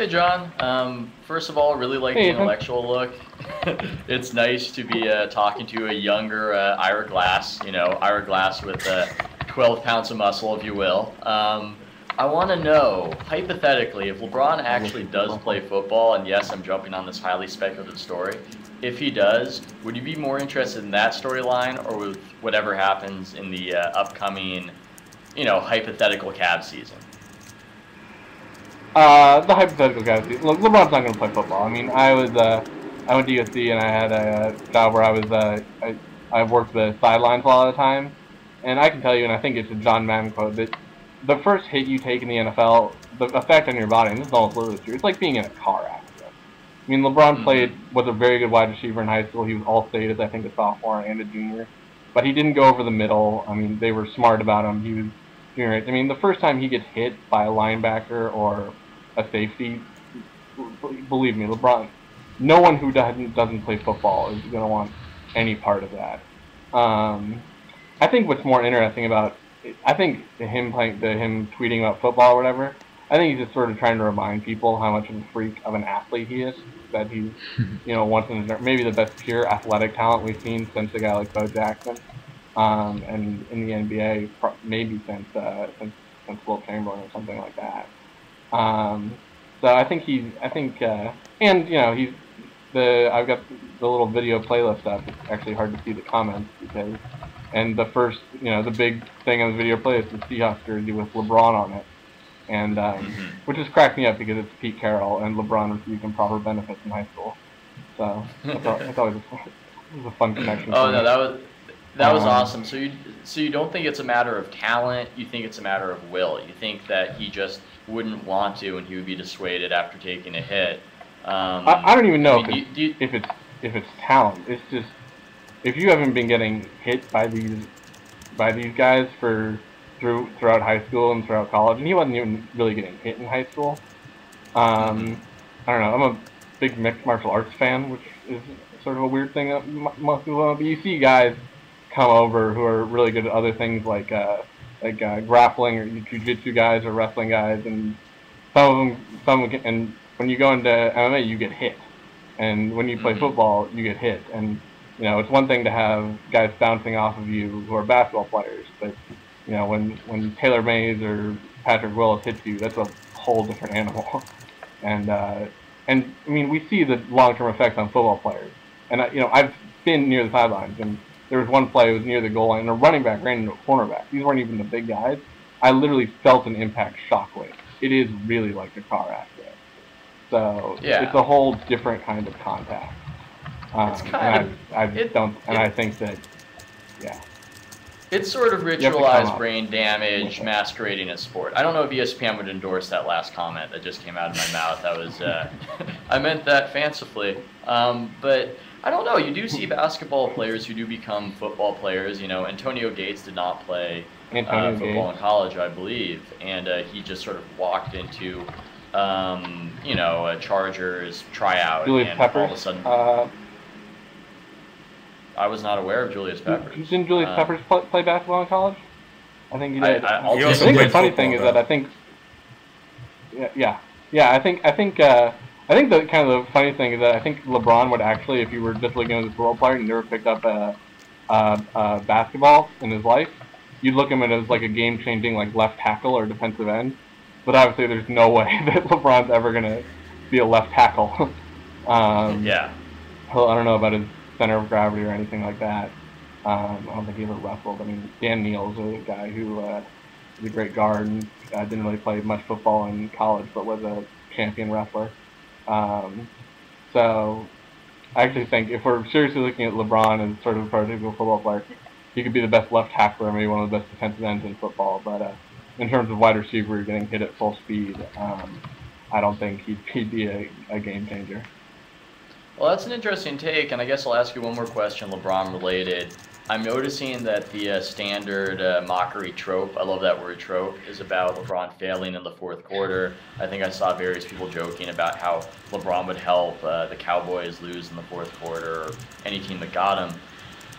Hey, John. First of all, really like the Hey, Ethan. intellectual look. It's nice to be talking to a younger Ira Glass, Ira Glass with 12 pounds of muscle, if you will. I want to know, hypothetically, if LeBron actually does play football, and yes, I'm jumping on this highly speculative story, if he does, would you be more interested in that storyline or with whatever happens in the upcoming, hypothetical Cavs season? The hypothetical guy. LeBron's not going to play football. I mean, I went to USC and I had a job where I worked the sidelines a lot of the time, and I can tell you, and I think it's a John Madden quote, that the first hit you take in the NFL, the effect on your body, and this is almost literally true, it's like being in a car accident. I mean, LeBron was a very good wide receiver in high school. He was all-state as, I think, a sophomore and a junior. But he didn't go over the middle. I mean, they were smart about him. He was junior. I mean, the first time he gets hit by a linebacker or a safety, believe me, LeBron, no one who doesn't play football is going to want any part of that. I think what's more interesting about, I think him tweeting about football or whatever, I think he's just sort of trying to remind people how much of a freak of an athlete he is. That he's, maybe the best pure athletic talent we've seen since a guy like Bo Jackson, and in the NBA, maybe since Wilt Chamberlain or something like that. So I think I've got the little video playlist up. It's actually hard to see the comments and the first, the big thing on the video playlist is Seahawks jersey with LeBron on it. And which just cracked me up because it's Pete Carroll and LeBron received improper benefits in high school. So it's always a fun connection. Oh no, that was awesome. So you don't think it's a matter of talent? You think it's a matter of will? You think that he just wouldn't want to and he would be dissuaded after taking a hit? I don't even know if it's talent. It's just if you haven't been getting hit by these guys throughout high school and throughout college, and he wasn't even really getting hit in high school. I don't know. I'm a big mixed martial arts fan, which is sort of a weird thing that most people don't. But you see guys come over who are really good at other things like grappling or jiu-jitsu guys or wrestling guys, and some of them, and when you go into MMA, you get hit, and when you play football, you get hit, and it's one thing to have guys bouncing off of you who are basketball players, but when Taylor Mays or Patrick Willis hits you, that's a whole different animal. And I mean, we see the long-term effects on football players. And I've been near the sidelines, and there was one play that was near the goal line, and a running back ran into a cornerback. These weren't even the big guys. I literally felt an impact shockwave. It is really like a car accident. So it's a whole different kind of contact. I think that, yeah. It's sort of ritualized brain damage masquerading as sport. I don't know if ESPN would endorse that last comment that just came out of my mouth. That was, I meant that fancifully. But I don't know. You do see basketball players who do become football players. Antonio Gates did not play football in college, I believe, and he just sort of walked into, a Chargers tryout, Julius and all of a sudden. I was not aware of Julius Peppers. Didn't Julius Peppers play basketball in college? I think he did. I think the funny thing is that I think the kind of the funny thing is that I think LeBron would actually, if you were just looking at this role player and never picked up a basketball in his life, you'd look at him as like a game-changing like left tackle or defensive end. But obviously, there's no way that LeBron's ever gonna be a left tackle. I don't know about his center of gravity or anything like that. I don't think he ever wrestled. I mean, Dan Neal's a guy who is a great guard and didn't really play much football in college, but was a champion wrestler. So I actually think if we're seriously looking at LeBron as sort of a prototypical football player, he could be the best left tackler, maybe one of the best defensive ends in football. But in terms of wide receiver getting hit at full speed, I don't think he'd be a game changer. Well, that's an interesting take, and I guess I'll ask you one more question, LeBron related. I'm noticing that the standard mockery trope, I love that word trope, is about LeBron failing in the fourth quarter. I think I saw various people joking about how LeBron would help the Cowboys lose in the fourth quarter, or any team that got him.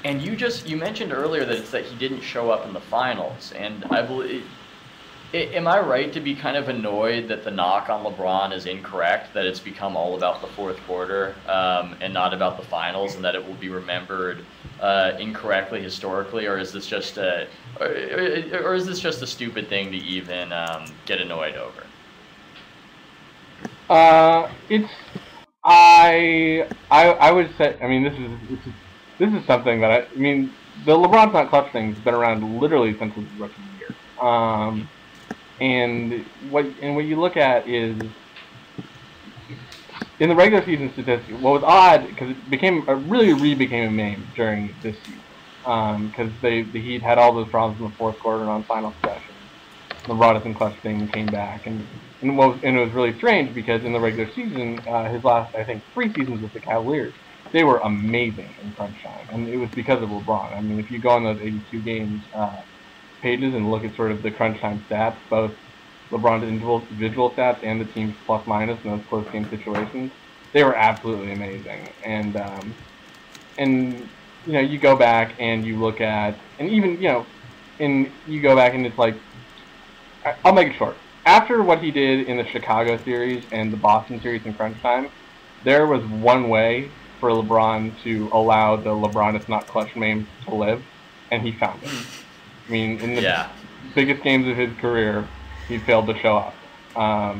And you mentioned earlier that it's that he didn't show up in the finals, and I believe Am I right to be kind of annoyed that the knock on LeBron is incorrect, that it's become all about the fourth quarter and not about the finals, and that it will be remembered incorrectly historically, or is this just a stupid thing to even get annoyed over? I would say, I mean, this is something that I mean, the LeBron's not clutch thing's been around literally since his rookie year. And what you look at is in the regular season statistics. What was odd, because it became a meme during this season, because the Heat had all those problems in the fourth quarter and on final possession. The Rodison clutch thing came back, and it was really strange because in the regular season, his last, I think, 3 seasons with the Cavaliers, they were amazing in crunch time, and it was because of LeBron. I mean, if you go on those 82 games pages and look at sort of the crunch time stats, both LeBron's individual stats and the team's plus minus in those close game situations, they were absolutely amazing. And you know, you go back and you look at, and even you go back and it's like, I'll make it short. After what he did in the Chicago series and the Boston series in crunch time, there was one way for LeBron to allow the LeBron is not clutch meme to live, and he found it. I mean, in the biggest games of his career, he failed to show up. I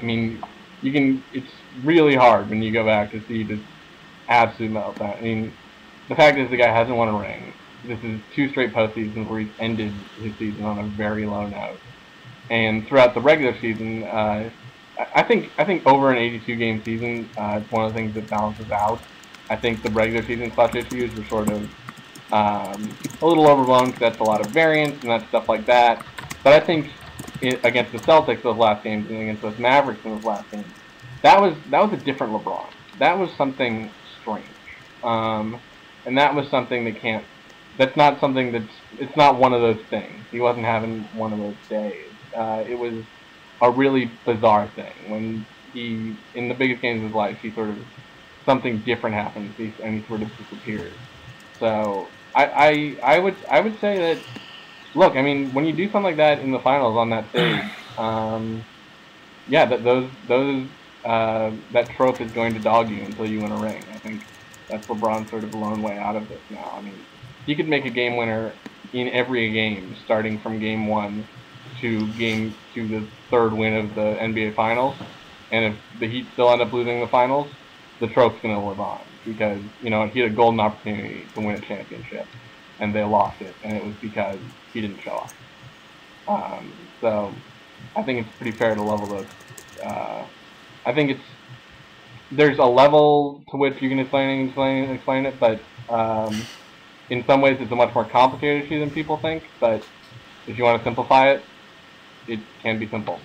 mean, it's really hard when you go back to see this absolute meltdown. I mean, the fact is the guy hasn't won a ring. This is 2 straight postseasons where he's ended his season on a very low note. And throughout the regular season, I think over an 82-game season, it's one of the things that balances out. I think the regular season clutch issues were sort of a little overblown because that's a lot of variance and that stuff like that. But I think against the Celtics those last games and against those Mavericks in those last games, that was a different LeBron. That was something strange, and that was something that that's not something it's not one of those things. He wasn't having one of those days. It was a really bizarre thing when in the biggest games of his life, something different happens and he sort of disappears. So I would say that, look, I mean, when you do something like that in the finals on that stage, that trope is going to dog you until you win a ring. I think that's LeBron's sort of lone way out of this now. I mean, he could make a game winner in every game, starting from game 1 to the 3rd win of the NBA Finals, and if the Heat still end up losing the finals, the trope's going to live on because he had a golden opportunity to win a championship, and they lost it, and it was because he didn't show up. So I think it's pretty fair to level those. I think there's a level to which you can explain it, but in some ways it's a much more complicated issue than people think. But if you want to simplify it, it can be simple.